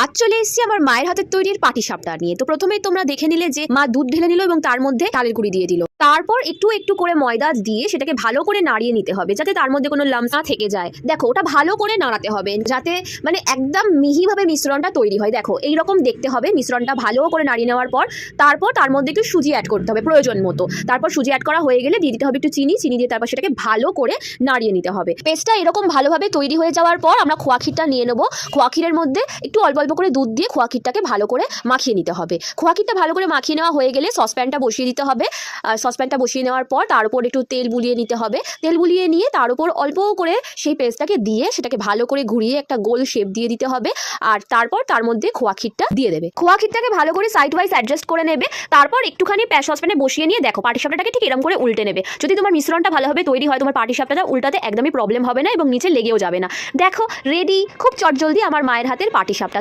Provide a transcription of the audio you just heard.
আজ চলে এসেছি আমার মায়ের হাতের তৈরির পাটিসাপটা নিয়ে। তো প্রথমেই তোমরা দেখে নিলে যে মা দুধ ঢেলে নিল এবং তার মধ্যে চালের গুঁড়ি দিয়ে দিল। তারপর একটু একটু করে ময়দা দিয়ে সেটাকে ভালো করে নাড়িয়ে নিতে হবে যাতে তার মধ্যে কোনো লাম্পস না থেকে যায়। দেখো ওটা ভালো করে নাড়াতে হবে যাতে মানে একদম মিহিভাবে মিশ্রণটা তৈরি হয়। দেখো এইরকম দেখতে হবে। মিশ্রণটা ভালো করে নাড়িয়ে নেওয়ার পর তারপর তার মধ্যে একটু সুজি অ্যাড করতে হবে প্রয়োজন মতো। তারপর সুজি অ্যাড করা হয়ে গেলে দিয়ে দিতে হবে একটু চিনি দিয়ে তারপর সেটাকে ভালো করে নাড়িয়ে নিতে হবে। পেস্টটা এরকম ভালোভাবে তৈরি হয়ে যাওয়ার পর আমরা খোয়া ক্ষীরটা নিয়ে নেবো। খোয়া ক্ষীরের মধ্যে একটু অল্প অল্প করে দুধ দিয়ে খোয়া ক্ষীরটাকে ভালো করে মাখিয়ে নিতে হবে। খোয়া ক্ষীরটা ভালো করে মাখিয়ে নেওয়া হয়ে গেলে সসপ্যানটা বসিয়ে দিতে হবে। সসপ্যানটা বসিয়ে নেওয়ার পর তার উপর একটু তেল বুলিয়ে নিতে হবে। তেল বুলিয়ে নিয়ে তার উপর অল্প করে সেই পেস্টটাকে দিয়ে সেটাকে ভালো করে ঘুরিয়ে একটা গোল শেপ দিয়ে দিতে হবে। আর তারপর তার মধ্যে খোয়া ক্ষীরটা দিয়ে দেবে। খোয়া ক্ষীরটাকে ভালো করে সাইড ওয়াইজ অ্যাডজাস্ট করে নেবে। তারপর একটুখানি সসপ্যানে বসিয়ে নিয়ে দেখো পাটিসাপটাটাকে ঠিক এরকম করে উল্টে নেবে। যদি তোমার মিশ্রণটা ভালোভাবে তৈরি হয় তোমার পাটিসাপটাটা উল্টাতে একদমই প্রবলেম হবে না এবং নিচে লেগেও যাবে না। দেখো রেডি, খুব চটজলদি আমার মায়ের হাতের পাটিসাপটা।